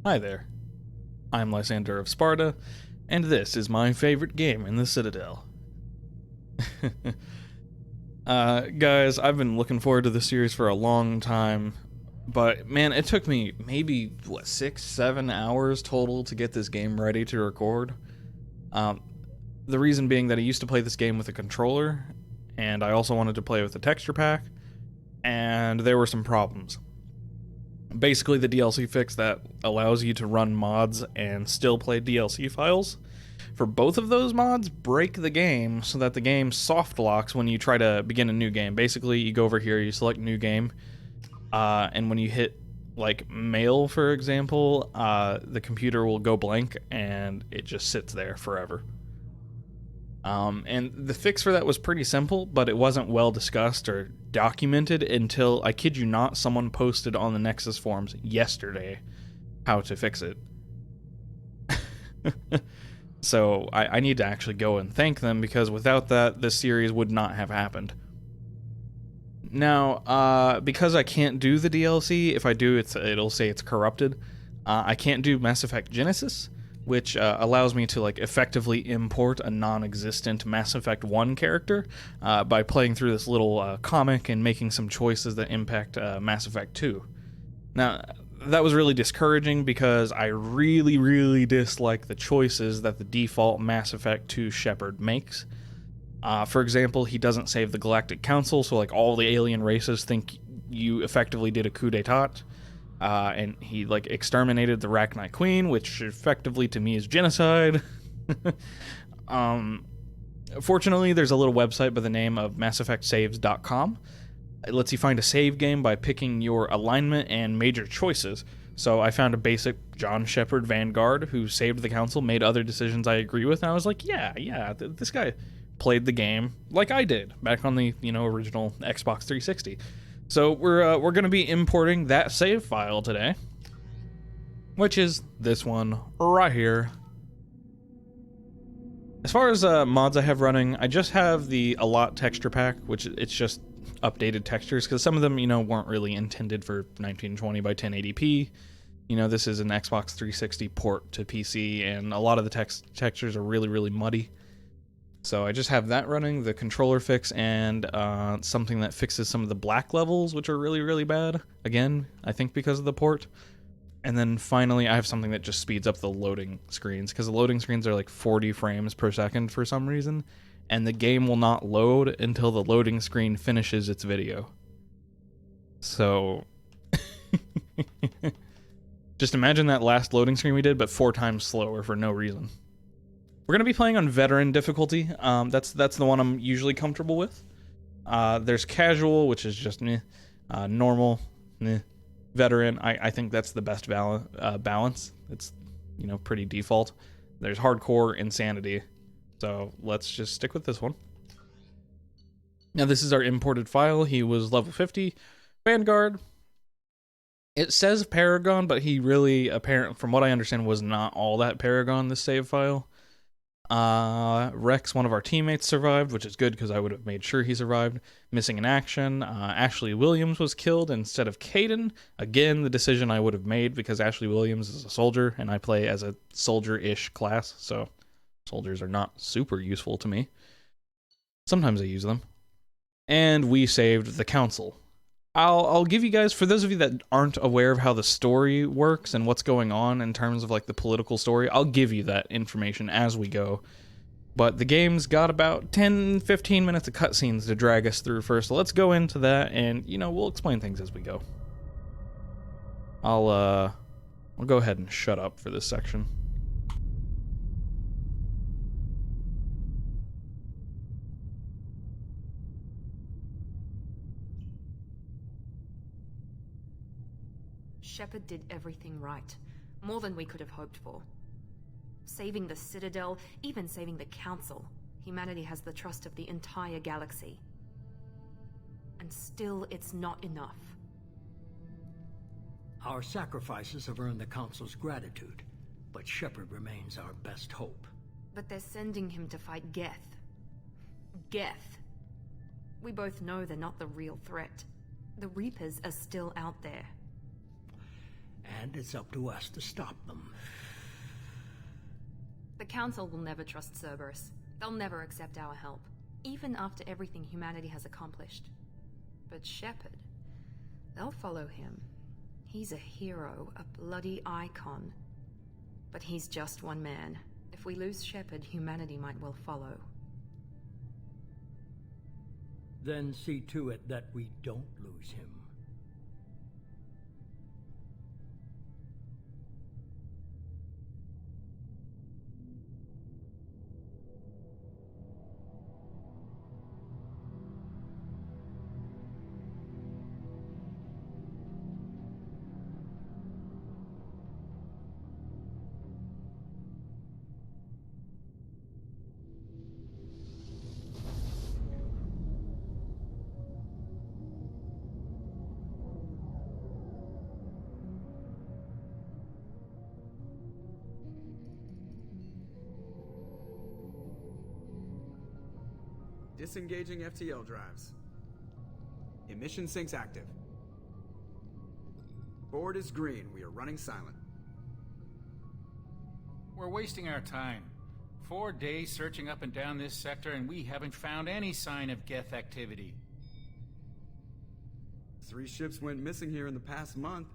Hi there, I'm Lysander of Sparta, and this is my favorite game in the Citadel. Guys, I've been looking forward to this series for a long time, but man, it took me maybe, 6-7 hours total to get this game ready to record. The reason being that I used to play this game with a controller, and I also wanted to play with a texture pack, and there were some problems. Basically, the DLC fix that allows you to run mods and still play DLC files, for both of those mods, break the game so that the game soft locks when you try to begin a new game. Basically, you go over here, you select new game, and when you hit like mail, for example, the computer will go blank and it just sits there forever. And the fix for that was pretty simple, but it wasn't well discussed or documented until, I kid you not, someone posted on the Nexus forums yesterday how to fix it. So I need to actually go and thank them, because without that, this series would not have happened. Now, because I can't do the DLC, if I do, it'll say it's corrupted. I can't do Mass Effect Genesis, which allows me to effectively import a non-existent Mass Effect 1 character by playing through this little comic and making some choices that impact Mass Effect 2. Now, that was really discouraging because I really dislike the choices that the default Mass Effect 2 Shephard makes. For example, he doesn't save the Galactic Council, so all the alien races think you effectively did a coup d'etat. And he exterminated the Rachni Queen, which effectively to me is genocide. Fortunately, there's a little website by the name of MassEffectSaves.com. It lets you find a save game by picking your alignment and major choices. So I found a basic John Shephard Vanguard who saved the council, made other decisions I agree with, and I was like, yeah, this guy played the game like I did back on the original Xbox 360. So we're going to be importing that save file today, which is this one right here. As far as mods I have running, I just have the A Lot texture pack, which it's just updated textures, because some of them, weren't really intended for 1920 by 1080p. This is an Xbox 360 port to PC, and a lot of the textures are really muddy. So I just have that running, the controller fix, and something that fixes some of the black levels, which are really bad. Again, I think because of the port. And then finally, I have something that just speeds up the loading screens, because the loading screens are 40 frames per second for some reason, and the game will not load until the loading screen finishes its video. So just imagine that last loading screen we did, but 4 times slower for no reason. We're going to be playing on veteran difficulty. That's the one I'm usually comfortable with. There's casual, which is just normal, veteran. I think that's the best balance. It's pretty default. There's hardcore, insanity. So let's just stick with this one. Now this is our imported file. He was level 50, Vanguard. It says Paragon, but he really, from what I understand, was not all that Paragon, this save file. Rex, one of our teammates, survived, which is good because I would have made sure he survived. Missing in action, Ashley Williams was killed instead of Caden. Again, the decision I would have made, because Ashley Williams is a soldier and I play as a soldier-ish class, so soldiers are not super useful to me. Sometimes I use them. And we saved the council. I'll give you guys, for those of you that aren't aware of how the story works and what's going on in terms of the political story, I'll give you that information as we go. But the game's got about 10-15 minutes of cutscenes to drag us through first, so let's go into that, and we'll explain things as we go. I'll go ahead and shut up for this section. Shephard did everything right, more than we could have hoped for. Saving the Citadel, even saving the Council, humanity has the trust of the entire galaxy. And still, it's not enough. Our sacrifices have earned the Council's gratitude, but Shephard remains our best hope. But they're sending him to fight Geth. Geth. We both know they're not the real threat. The Reapers are still out there. and it's up to us to stop them. The Council will never trust Cerberus. They'll never accept our help, even after everything humanity has accomplished. But Shephard, they'll follow him. He's a hero, a bloody icon. But he's just one man. If we lose Shephard, humanity might well follow. Then see to it that we don't lose him. Disengaging FTL drives. Emission sinks active. Board is green. We are running silent. We're wasting our time. 4 days searching up and down this sector, and we haven't found any sign of Geth activity. 3 ships went missing here in the past month.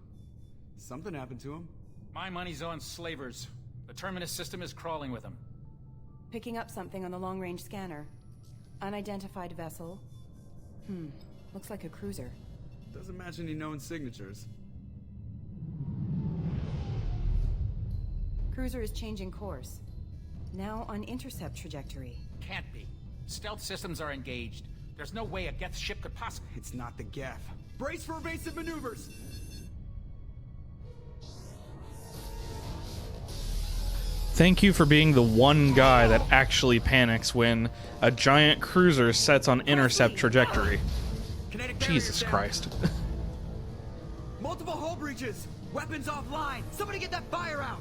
Something happened to them. My money's on slavers. The Terminus system is crawling with them. Picking up something on the long-range scanner. Unidentified vessel. Looks like a cruiser. Doesn't match any known signatures. Cruiser is changing course. Now on intercept trajectory. Can't be. Stealth systems are engaged. There's no way a Geth ship could possibly... It's not the Geth. Brace for evasive maneuvers! Thank you for being the one guy that actually panics when a giant cruiser sets on intercept trajectory. Jesus Christ. Multiple hull breaches! Weapons offline! Somebody get that fire out!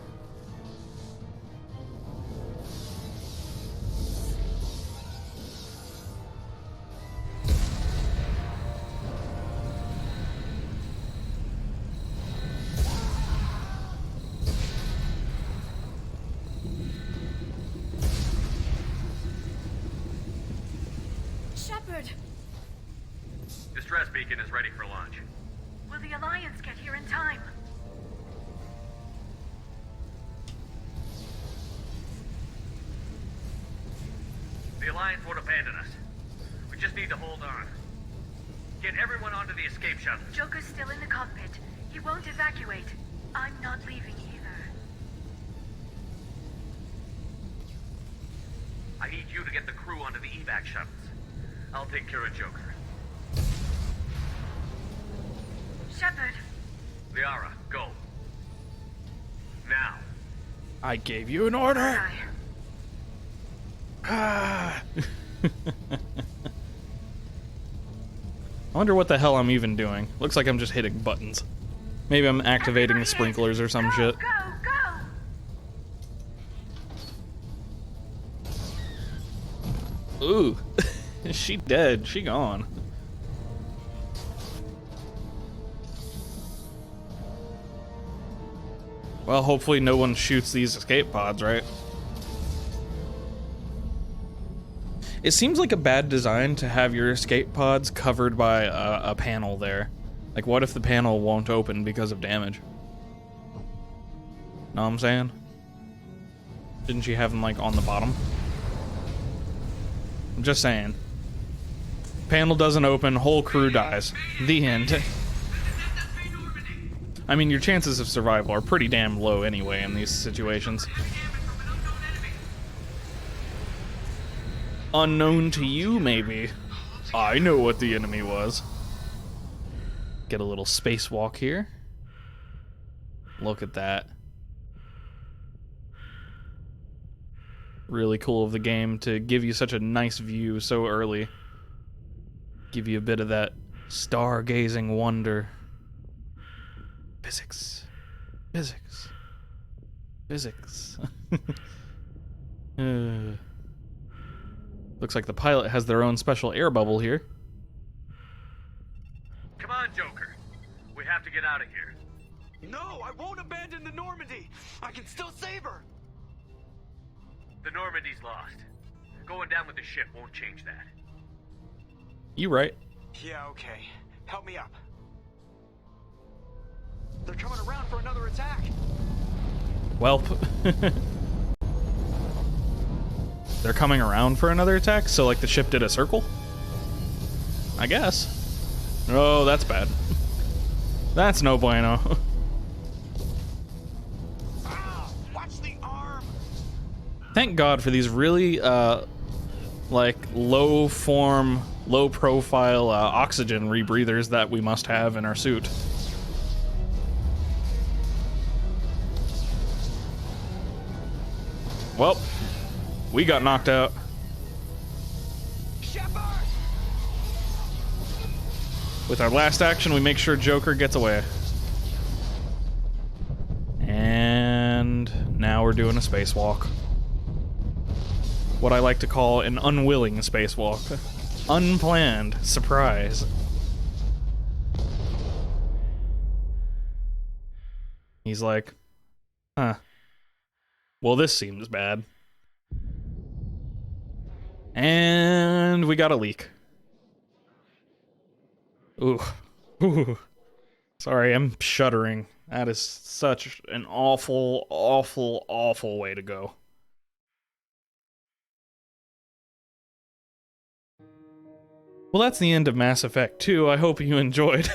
Shephard! Distress beacon is ready for launch. Will the Alliance get here in time? The Alliance won't abandon us. We just need to hold on. Get everyone onto the escape shuttle. Joker's still in the cockpit. He won't evacuate. I'm not leaving either. I need you to get the crew onto the evac shuttles. I'll take care of Joker. Shephard! Liara, go. Now. I gave you an order. Aye. Ah. I wonder what the hell I'm even doing. Looks like I'm just hitting buttons. Maybe I'm activating the sprinklers or some shit. Go, go! Ooh. She dead. She gone. Well, hopefully no one shoots these escape pods, right? It seems like a bad design to have your escape pods covered by a panel there. Like, what if the panel won't open because of damage? Know what I'm saying? Didn't you have them, like, on the bottom? I'm just saying. Panel doesn't open, whole crew dies. The end. I mean, your chances of survival are pretty damn low anyway in these situations. Unknown to you, maybe. I know what the enemy was. Get a little spacewalk here. Look at that. Really cool of the game to give you such a nice view so early. Give you a bit of that stargazing wonder. Physics. Physics. Physics. Looks like the pilot has their own special air bubble here. Come on, Joker. We have to get out of here. No, I won't abandon the Normandy. I can still save her. The Normandy's lost. Going down with the ship won't change that. You right. Yeah, okay. Help me up. They're coming around for another attack. Welp. They're coming around for another attack, so like the ship did a circle? I guess. Oh, that's bad. That's no bueno. Watch the arm. Thank God for these really, like, low-form, low-profile oxygen rebreathers that we must have in our suit. Well, we got knocked out. Shephard! With our last action, we make sure Joker gets away. And now we're doing a spacewalk. What I like to call an unwilling spacewalk. Unplanned surprise. He's like, huh. Well, this seems bad. And we got a leak. Ooh. Ooh. Sorry, I'm shuddering. That is such an awful, awful, awful way to go. Well, that's the end of Mass Effect 2. I hope you enjoyed.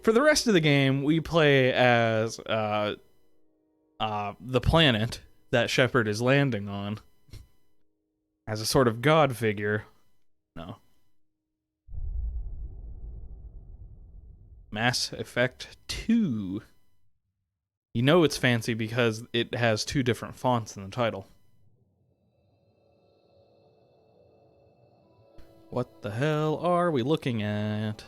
For the rest of the game, we play as the planet that Shephard is landing on. As a sort of god figure. No. Mass Effect 2. You know it's fancy because it has 2 different fonts in the title. What the hell are we looking at?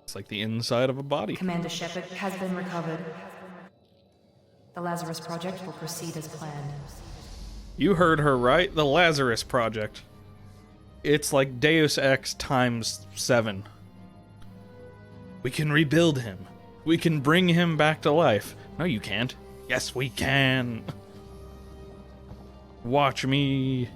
It's like the inside of a body. Commander Shephard has been recovered. The Lazarus Project will proceed as planned. You heard her right, the Lazarus Project. It's like Deus Ex times 7. We can rebuild him. We can bring him back to life. No, you can't. Yes, we can. Watch me.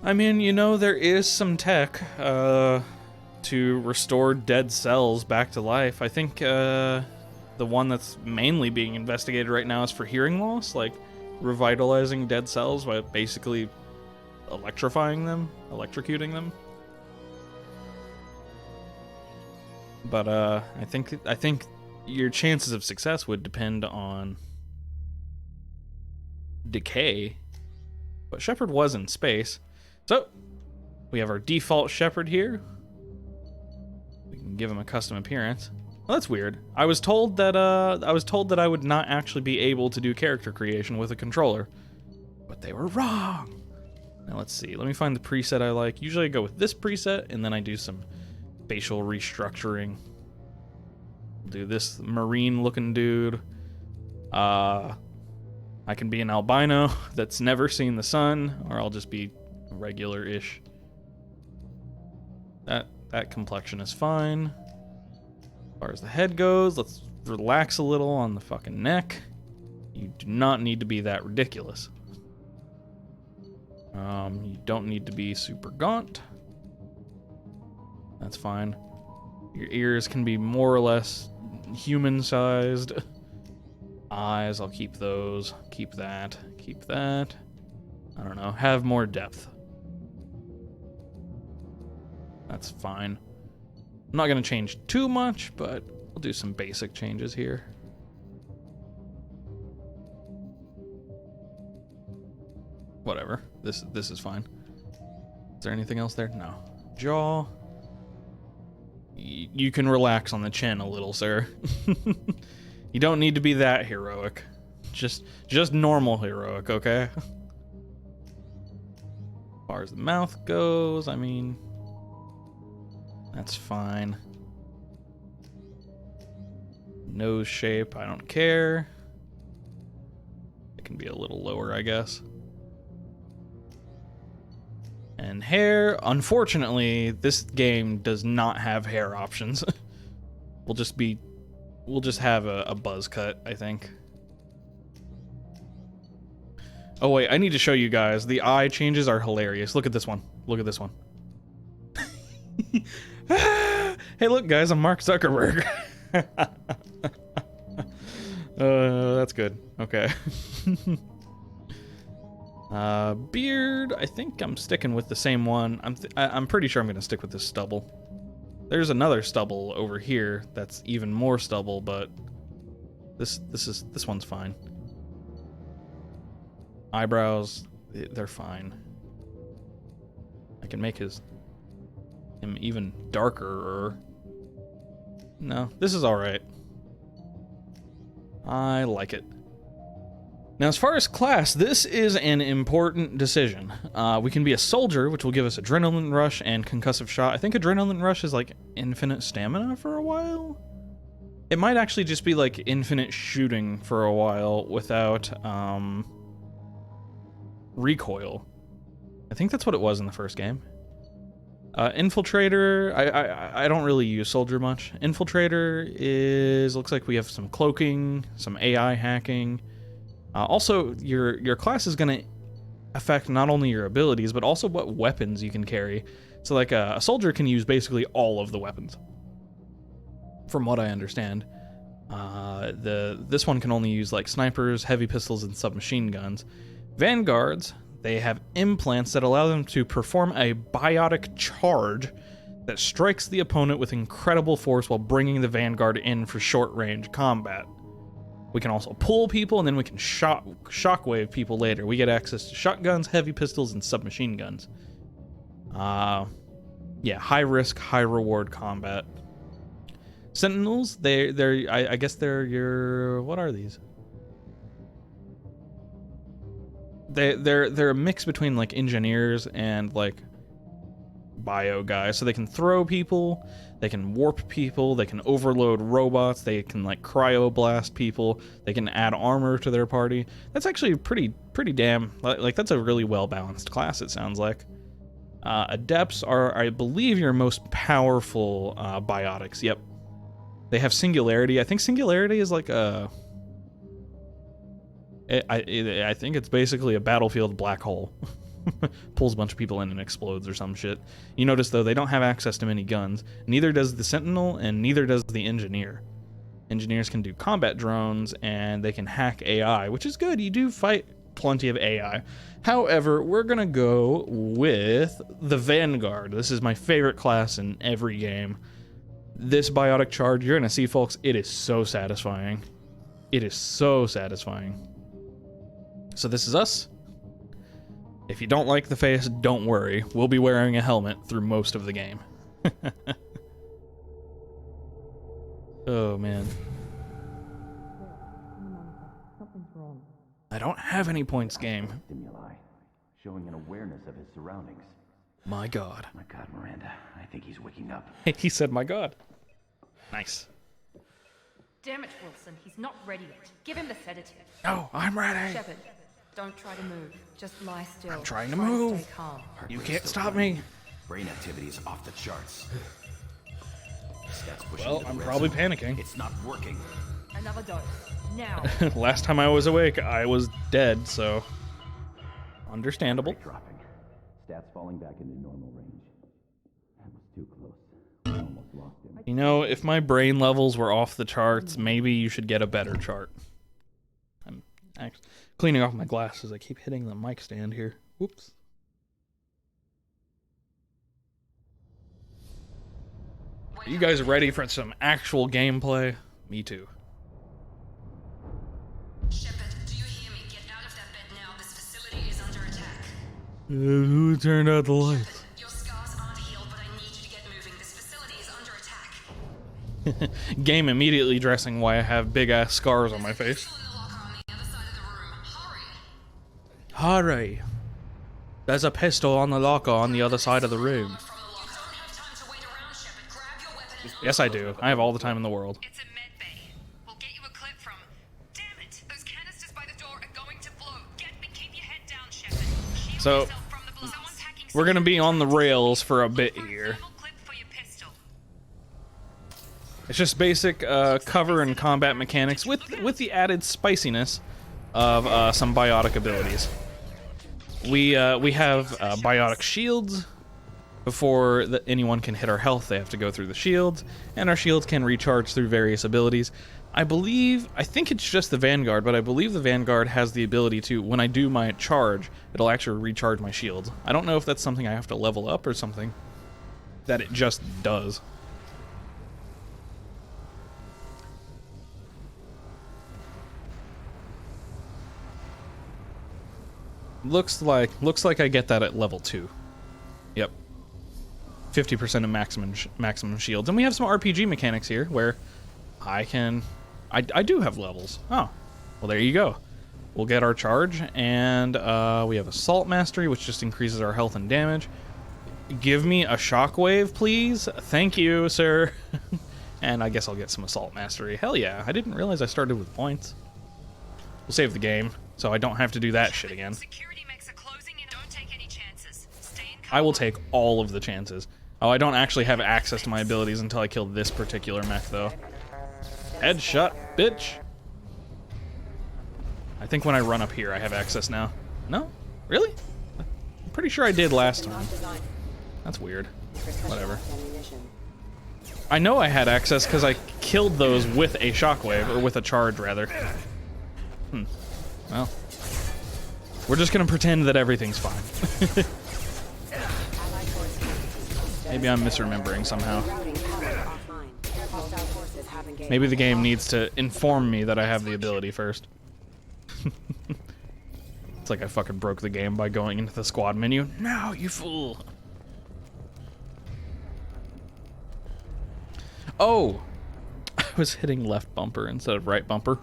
I mean, you know, there is some tech to restore dead cells back to life. I think the one that's mainly being investigated right now is for hearing loss, like revitalizing dead cells by basically electrifying them, electrocuting them. But I think your chances of success would depend on decay. But Shephard was in space. So, we have our default Shephard here. We can give him a custom appearance. Well, that's weird. I was told that I would not actually be able to do character creation with a controller. But they were wrong. Now let's see. Let me find the preset I like. Usually I go with this preset and then I do some facial restructuring. Do this marine looking dude. I can be an albino that's never seen the sun, or I'll just be regular-ish. That complexion is fine. As far as the head goes, let's relax a little on the fucking neck. You do not need to be that ridiculous. You don't need to be super gaunt. That's fine. Your ears can be more or less human-sized. Eyes, I'll keep those. Keep that. Keep that. I don't know. Have more depth. That's fine. I'm not going to change too much, but we'll do some basic changes here. Whatever. This is fine. Is there anything else there? No. Jaw. You can relax on the chin a little, sir. You don't need to be that heroic. Just normal heroic, okay? As far as the mouth goes, I mean, that's fine. Nose shape, I don't care. It can be a little lower, I guess. And hair, unfortunately, this game does not have hair options. we'll just have a buzz cut, I think. Oh wait, I need to show you guys. The eye changes are hilarious. Look at this one. Look at this one. Hey, look, guys, I'm Mark Zuckerberg. That's good. Okay. Beard, I think I'm sticking with the same one. I'm pretty sure I'm gonna stick with this stubble. There's another stubble over here that's even more stubble, but this one's fine. Eyebrows, they're fine. I can make him even darker. No, this is all right. I like it. Now, as far as class, this is an important decision. We can be a soldier, which will give us adrenaline rush and concussive shot. I think adrenaline rush is like infinite stamina for a while. It might actually just be like infinite shooting for a while without recoil. I think that's what it was in the first game. Infiltrator, I don't really use soldier much. Infiltrator looks like we have some cloaking, some AI hacking. Also, your class is going to affect not only your abilities, but also what weapons you can carry. So like a soldier can use basically all of the weapons, from what I understand. This one can only use like snipers, heavy pistols, and submachine guns. Vanguards, they have implants that allow them to perform a biotic charge that strikes the opponent with incredible force while bringing the Vanguard in for short-range combat. We can also pull people, and then we can shockwave people later. We get access to shotguns, heavy pistols, and submachine guns. Yeah, high risk, high reward combat. Sentinels, I guess they're your, what are these? They're a mix between like engineers and like bio guys. So they can throw people, they can warp people, they can overload robots, they can like cryoblast people, they can add armor to their party. That's actually pretty damn, like that's a really well balanced class, it sounds like. Adepts are, I believe, your most powerful biotics. Yep. They have Singularity. I think Singularity is like a... I think it's basically a battlefield black hole. Pulls a bunch of people in and explodes or some shit. You notice, though, they don't have access to many guns. Neither does the Sentinel, and neither does the Engineer. Engineers can do combat drones, and they can hack AI, which is good. You do fight plenty of AI. However, we're gonna go with the Vanguard. This is my favorite class in every game. This biotic charge, you're gonna see, folks, it is so satisfying. It is so satisfying. So this is us. If you don't like the face, don't worry. We'll be wearing a helmet through most of the game. Oh, man. I don't have any points, game. Stimuli, showing an awareness of his surroundings. My God. My God, Miranda. I think he's waking up. He said, my God. Nice. Damn it, Wilson. He's not ready yet. Give him the sedative. No, I'm ready. Shephard, don't try to move. Just lie still. I'm trying to Try move. stay calm. Heart You rate's can't still stop running. me. Brain activity is off the charts. Stats pushing Well, into the I'm red probably zone. panicking. It's not working. Another dose. Now. Last time I was awake, I was dead, so... Understandable. Rate dropping. Stats falling back into normal range. That was too close. I almost lost him. You know, if my brain levels were off the charts, maybe you should get a better chart. I'm actually cleaning off my glasses. I keep hitting the mic stand here. Whoops. Are you guys ready for some actual gameplay? Me too. Shepherd, do you hear me? Get out of that bed now. This facility is under attack. Who turned out the lights? Shepherd, your scars aren't healed, but I need you to get moving. This facility is under attack. Game immediately addressing why I have big ass scars on my face. Pistol in the locker on the other side of the room. Hurry! Hurry! There's a pistol on the locker on the other side of the room. From the locker. Don't have time to wait around, Shepherd. Grab your weapon. Yes, I do. I have all the time in the world. It's a med bay. We'll get you a clip from... Damn it! Those canisters by the door are going to blow. Get me. Keep your head down, Shepherd. Shield So- yourself from the blow. Someone's hacking we're gonna be on the rails for a bit here. It's just basic cover and combat mechanics with the added spiciness of some biotic abilities. We have biotic shields. Before anyone can hit our health, they have to go through the shields, and our shields can recharge through various abilities. I think it's just the Vanguard, but I believe the Vanguard has the ability to, when I do my charge, it'll actually recharge my shields. I don't know if that's something I have to level up or something that it just does. Looks like I get that at level 2. Yep. 50% of maximum shields. And we have some RPG mechanics here where I do have levels. Oh, well, there you go. We'll get our charge, and we have Assault Mastery, which just increases our health and damage. Give me a Shockwave, please. Thank you, sir. And I guess I'll get some Assault Mastery. Hell yeah, I didn't realize I started with points. We'll save the game, so I don't have to do that shit again. I will take all of the chances. Oh, I don't actually have access to my abilities until I kill this particular mech, though. Headshot, bitch! I think when I run up here, I have access now. No? Really? I'm pretty sure I did last time. That's weird. Whatever. I know I had access because I killed those with a shockwave, or with a charge, rather. Well. We're just gonna pretend that everything's fine. Maybe I'm misremembering somehow. Maybe the game needs to inform me that I have the ability first. It's like I fucking broke the game by going into the squad menu. No, you fool! Oh! I was hitting left bumper instead of right bumper.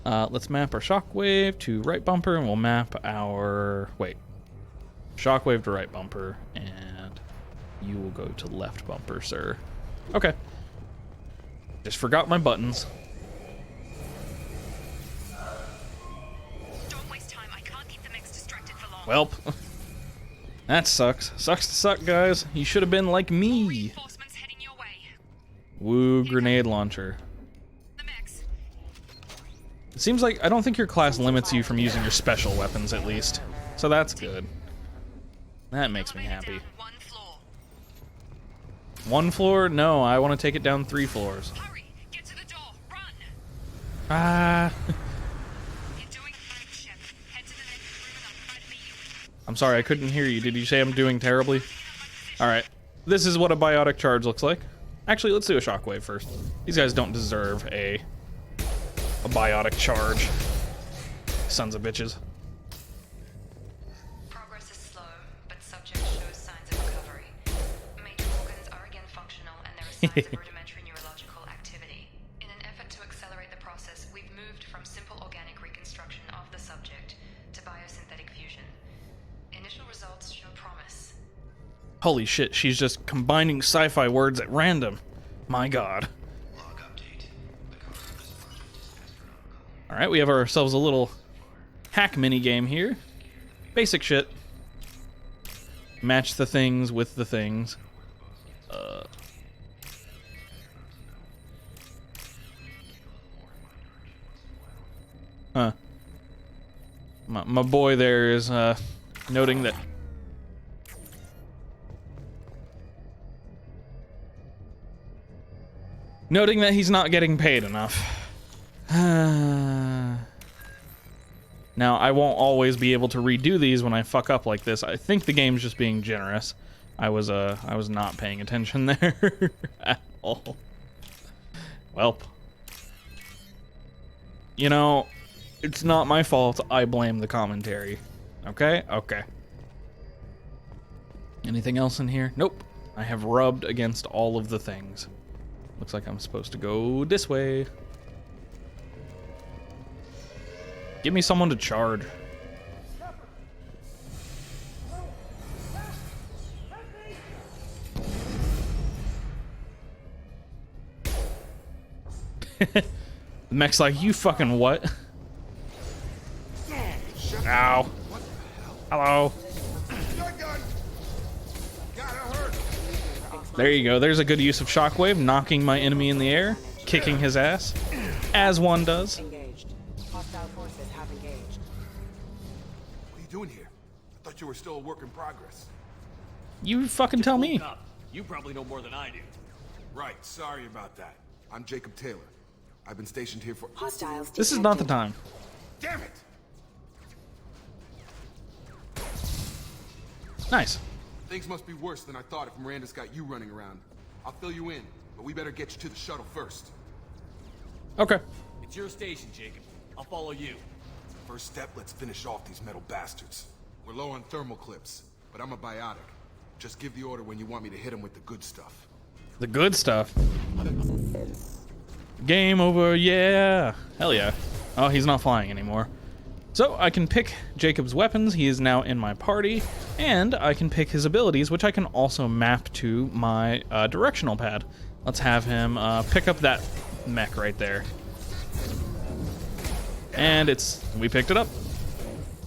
Let's map our shockwave to right bumper, and we'll map our... Wait. Shockwave to right bumper, and you will go to left bumper, sir. Okay. Just forgot my buttons. Don't waste time. I can't keep the mix distracted for long. Welp. That sucks. Sucks to suck, guys. You should have been like me. Reinforcements heading your way. Woo, grenade launcher. It seems like I don't think your class limits you from using your special weapons, at least. So that's good. That makes me happy. One floor? No, I want to take it down 3 floors. Hurry, get to the door, run. Ah. You're doing fine, Shep. Head to the next room and I'll try to meet you. I'm sorry, I couldn't hear you. Did you say I'm doing terribly? Alright. This is what a biotic charge looks like. Actually, let's do a shockwave first. These guys don't deserve a biotic charge. Sons of bitches. Progress is slow, but subject shows signs of recovery. Major organs are again functional, and there are signs of rudimentary neurological activity. In an effort to accelerate the process, we've moved from simple organic reconstruction of the subject to biosynthetic fusion. Initial results show promise. Holy shit, she's just combining sci-fi words at random. My god. Alright, we have ourselves a little hack minigame here. Basic shit. Match the things with the things. Huh. My boy there is noting that... Noting that he's not getting paid enough. Now, I won't always be able to redo these when I fuck up like this. I think the game's just being generous. I was not paying attention there at all. Welp. You know, it's not my fault. I blame the commentary. Okay? Okay. Anything else in here? Nope. I have rubbed against all of the things. Looks like I'm supposed to go this way. Give me someone to charge. The mech's like, you fucking what? Ow. Hello. There you go. There's a good use of shockwave, knocking my enemy in the air, kicking his ass, as one does. Engaged. Hostile forces have engaged. What are you doing here? I thought you were still a work in progress. You fucking tell me. You probably know more than I do. Right, sorry about that. I'm Jacob Taylor. I've been stationed here for... Hostiles This is not the time. Damn it! Nice. Things must be worse than I thought if Miranda's got you running around. I'll fill you in, but we better get you to the shuttle first. Okay. It's your station, Jacob. I'll follow you. First step, let's finish off these metal bastards. We're low on thermal clips, but I'm a biotic. Just give the order when you want me to hit them with the good stuff. The good stuff. Game over, yeah. Hell yeah. Oh, he's not flying anymore. So I can pick Jacob's weapons, he is now in my party, and I can pick his abilities, which I can also map to my directional pad. Let's have him pick up that mech right there. And we picked it up.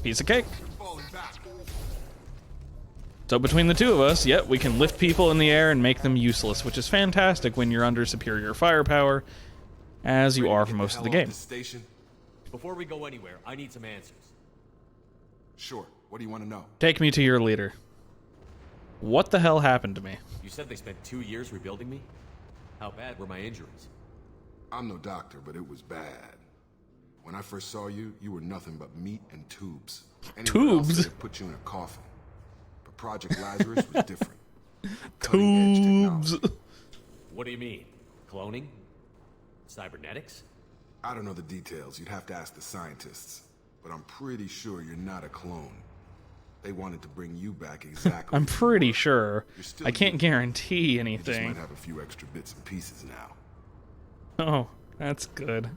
Piece of cake. So between the two of us, yep, we can lift people in the air and make them useless, which is fantastic when you're under superior firepower, as you are for most of the game. Before we go anywhere, I need some answers. Sure. What do you want to know? Take me to your leader. What the hell happened to me? You said they spent 2 years rebuilding me? How bad were my injuries? I'm no doctor, but it was bad. When I first saw you, you were nothing but meat and tubes. Anyone else would have put you in a coffin. But Project Lazarus was different. Tubes. What do you mean? Cloning? Cybernetics? I don't know the details. You'd have to ask the scientists. But I'm pretty sure you're not a clone. They wanted to bring you back exactly. I'm pretty sure. I can't guarantee You anything. just might have a few extra bits and pieces now. Oh, that's good.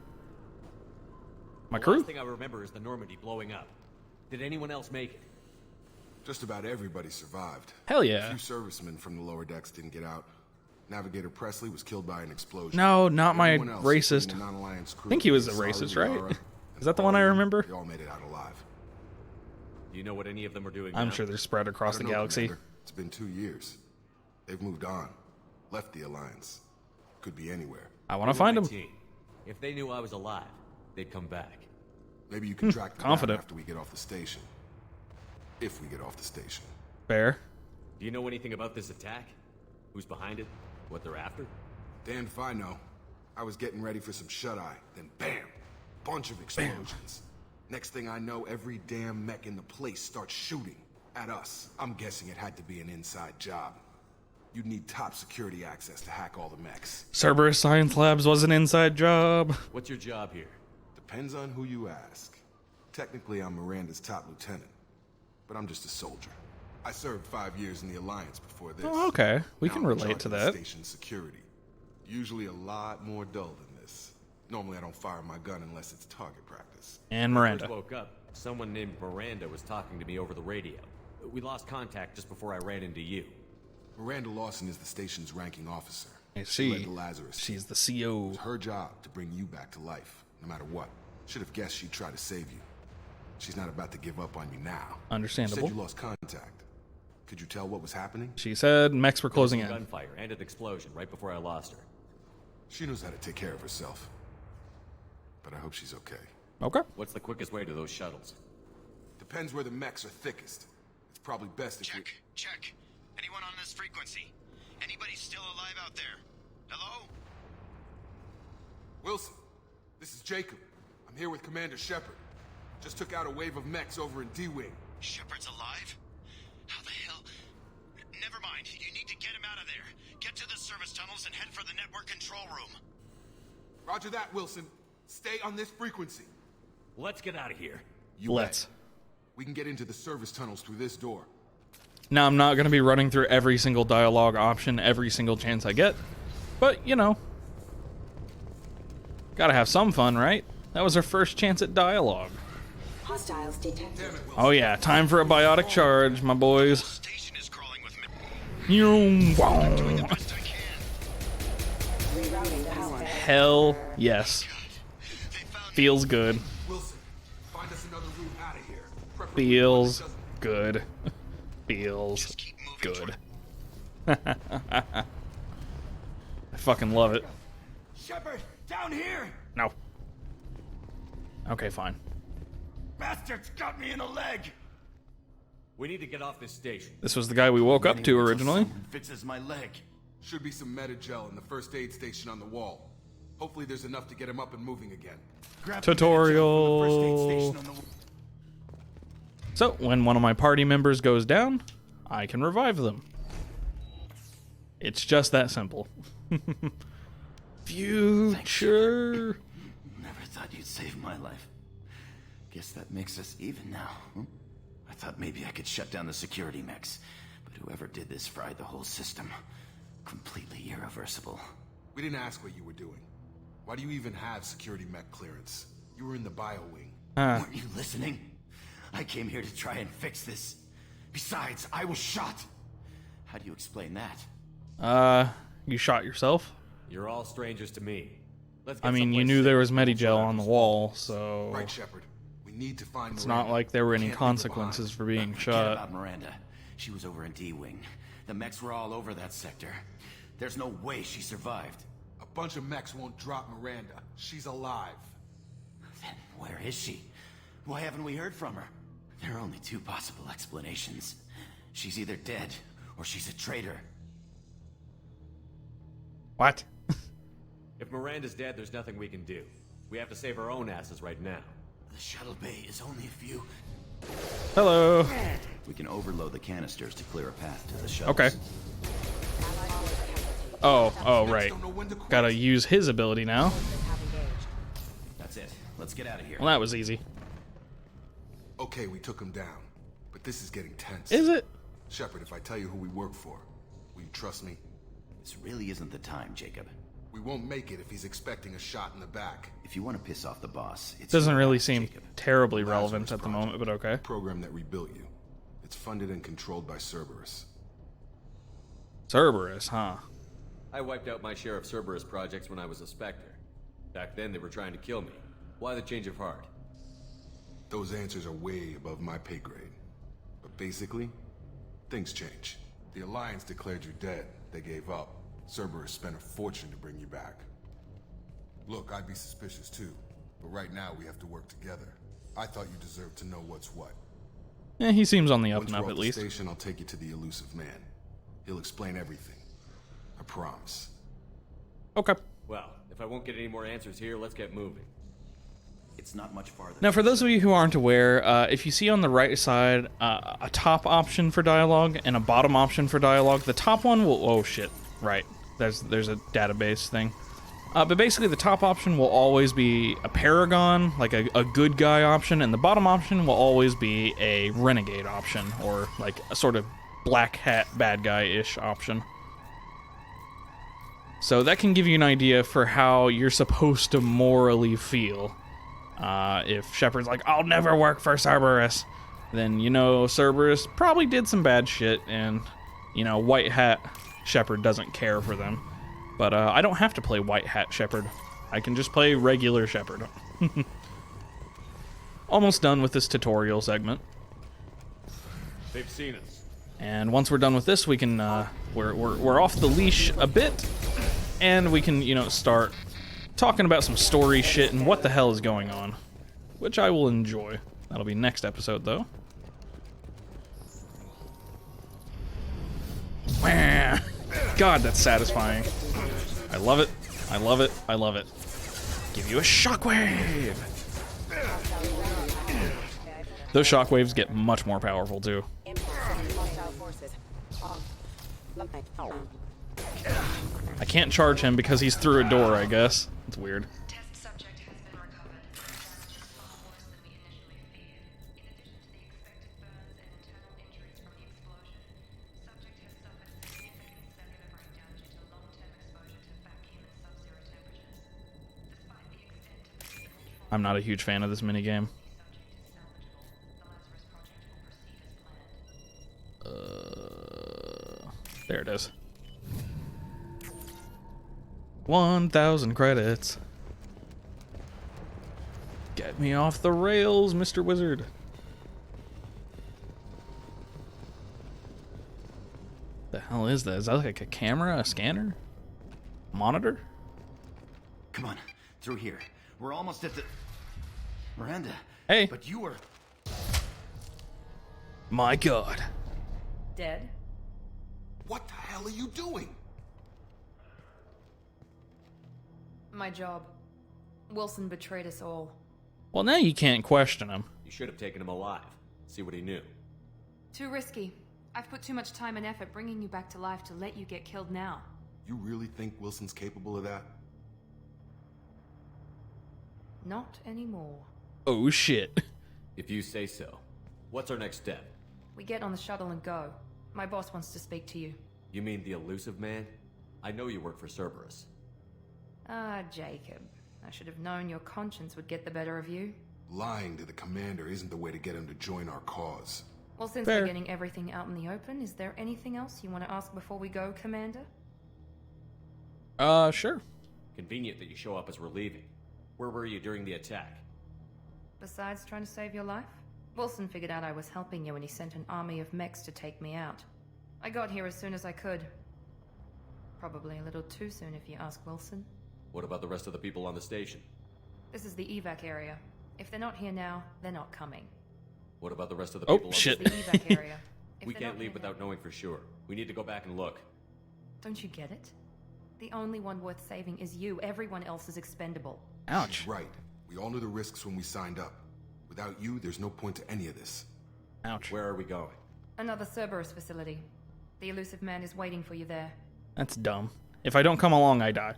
My The crew? last thing I remember is the Normandy blowing up. Did anyone else make it? Just about everybody survived. Hell A yeah. few servicemen from the lower decks didn't get out. Navigator Presley was killed by an explosion. No, not my Everyone else, racist. including the non-alliance crew, I think he was a Sarah, racist, Liara, right? and Is that the one I Pauline, remember? They all made it out alive. Do you know what any of them are doing I'm now? sure they're spread I across don't the know, galaxy. Commander. It's been 2 years. They've moved on. Left the Alliance. Could be anywhere. I want to Who were find my them. team? If they knew I was alive, they'd come back. Maybe you can track them down confident. after we get off the station. If we get off the station. Fair. Do you know anything about this attack? Who's behind it? What they're after? Damned if I know. I was getting ready for some shut-eye, then bam! Bunch of explosions. Next thing I know, every damn mech in the place starts shooting at us. I'm guessing it had to be an inside job. You'd need top security access to hack all the mechs. Cerberus Science Labs was an inside job. What's your job here? Depends on who you ask. Technically, I'm Miranda's top lieutenant, but I'm just a soldier. I served 5 years in the Alliance before this. Oh, okay. We Now can I'm in relate charge to of the that. Station security. Usually a lot more dull than this. Normally, I don't fire my gun unless it's target practice. And When I Miranda. first woke up, someone named Miranda was talking to me over the radio. We lost contact just before I ran into you. Miranda Lawson is the station's ranking officer. I She led see. the Lazarus. She's the It CO. was her job to bring you back to life, no matter what. Should have guessed she'd try to save you. She's not about to give up on you now. Understandable. You said you lost contact. Could you tell what was happening? She said mechs were closing There was in. some gunfire and an explosion right before I lost her. She knows how to take care of herself. But I hope she's okay. Okay. What's the quickest way to those shuttles? Depends where the mechs are thickest. It's probably best if we... Check. Anyone on this frequency? Anybody still alive out there? Hello? Wilson, this is Jacob. I'm here with Commander Shephard. Just took out a wave of mechs over in D-Wing. Shepherd's alive? How the hell? Never mind. You need to get him out of there. Get to the service tunnels and head for the network control room. Roger that, Wilson. Stay on this frequency. Let's get out of here. Let's. We can get into the service tunnels through this door. Now, I'm not going to be running through every single dialogue option every single chance I get. But, you know. Gotta have some fun, right? That was our first chance at dialogue. Hostiles detected. Oh yeah, time for a biotic charge, my boys. Station is crawling with me. Hell Rerouting power. yes. Feels good. Wilson, find us another route out of here. Feels good. Feels good. fucking love it. Shephard, down here! No. Okay, fine. Bastard's got me in the leg! We need to get off this station. This was the guy we woke up to originally. Fixes my leg. Should be some Medi-gel in the first aid station on the wall. Hopefully there's enough to get him up and moving again. Tutorial. So, when one of my party members goes down, I can revive them. It's just that simple. Future. Never thought you'd save my life. Guess that makes us even now. I thought maybe I could shut down the security mechs, but whoever did this fried the whole system. Completely irreversible. We didn't ask what you were doing. Why do you even have security mech clearance? You were in the bio wing. Weren't you listening? I came here to try and fix this. Besides, I was shot. How do you explain that? You shot yourself? You're all strangers to me. Let's I mean, you knew there was Medi-gel on the wall, so... Right, Shephard. We need to find It's Miranda. not like there were any consequences for being Forget shot. about Miranda. She was over in D-Wing. The mechs were all over that sector. There's no way she survived. A bunch of mechs won't drop Miranda. She's alive. Then where is she? Why haven't we heard from her? There are only two possible explanations. She's either dead, or she's a traitor. What? If Miranda's dead, there's nothing we can do. We have to save our own asses right now. The shuttle bay is only a few. Hello. We can overload the canisters to clear a path to the shuttles. Okay. Oh, right. Gotta use his ability now. That's it. Let's get out of here. Well, that was easy. Okay, we took him down. But this is getting tense. Is it? Shephard, if I tell you who we work for, will you trust me? This really isn't the time, Jacob. We won't make it if he's expecting a shot in the back. If you want to piss off the boss, it Doesn't really seem terribly relevant at the moment, but okay. Program that rebuilt you. It's funded and controlled by Cerberus. Cerberus, huh? I wiped out my share of Cerberus projects when I was a Spectre. Back then, they were trying to kill me. Why the change of heart? Those answers are way above my pay grade. But basically, things change. The Alliance declared you dead. They gave up. Cerberus spent a fortune to bring you back. Look, I'd be suspicious too. But right now, we have to work together. I thought you deserved to know what's what. Yeah, he seems on the up Once and up we're at off least. the station, I'll take you to the elusive man. He'll explain everything. I promise. Okay. Well, if I won't get any more answers here, let's get moving. It's not much farther. Now, for those of you who aren't aware, if you see on the right side a top option for dialogue and a bottom option for dialogue, the top one will... Oh, shit. Right. There's a database thing. But basically, the top option will always be a paragon, like a good guy option, and the bottom option will always be a renegade option, or like a sort of black hat bad guy-ish option. So that can give you an idea for how you're supposed to morally feel. If Shephard's like, I'll never work for Cerberus, then you know Cerberus probably did some bad shit, and, you know, White Hat Shephard doesn't care for them. But I don't have to play White Hat Shephard. I can just play regular Shephard. Almost done with this tutorial segment. They've seen us. And once we're done with this, we can, we're off the leash a bit, and we can, you know, start talking about some story shit and what the hell is going on, which I will enjoy. That'll be next episode, though. God, that's satisfying. I love it. I love it. I love it. Give you a shockwave. Those shockwaves get much more powerful, too. I can't charge him because he's through a door, I guess. It's weird. Test subject has been recovered. Damage is far worse than we initially feared. In addition to the expected burns and internal injuries from the explosion, subject has suffered significant cellular breakdown due to long-term exposure to vacuum and sub-zero temperatures. Despite the extent of the physical trauma, I'm not a huge fan of this minigame. There it is. 1,000 credits. Get me off the rails, Mr. Wizard. The hell is that? Is that like a camera, a scanner? Monitor? Come on, through here. We're almost at the... Miranda. Hey. But you were... My God. Dead? What the hell are you doing? My job. Wilson betrayed us all. Well, now you can't question him. You should have taken him alive. See what he knew. Too risky. I've put too much time and effort bringing you back to life to let you get killed now. You really think Wilson's capable of that? Not anymore. Oh, shit. If you say so. What's our next step? We get on the shuttle and go. My boss wants to speak to you. You mean the elusive man? I know you work for Cerberus. Ah, Jacob. I should have known your conscience would get the better of you. Lying to the commander isn't the way to get him to join our cause. Well, since we're getting everything out in the open, is there anything else you want to ask before we go, Commander? Sure. Convenient that you show up as we're leaving. Where were you during the attack? Besides trying to save your life? Wilson figured out I was helping you and he sent an army of mechs to take me out. I got here as soon as I could. Probably a little too soon if you ask Wilson. What about the rest of the people on the station? This is the evac area. If they're not here now, they're not coming. What about the rest of the people on shit. The evac area. We can't leave without knowing for sure. We need to go back and look. Don't you get it? The only one worth saving is you. Everyone else is expendable. Ouch. She's right. We all knew the risks when we signed up. Without you, there's no point to any of this. Ouch. Where are we going? Another Cerberus facility. The elusive man is waiting for you there. That's dumb. If I don't come along, I die.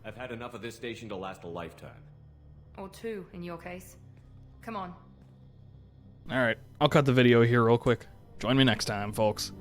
I've had enough of this station to last a lifetime. Or two, in your case. Come on. Alright, I'll cut the video here real quick. Join me next time, folks.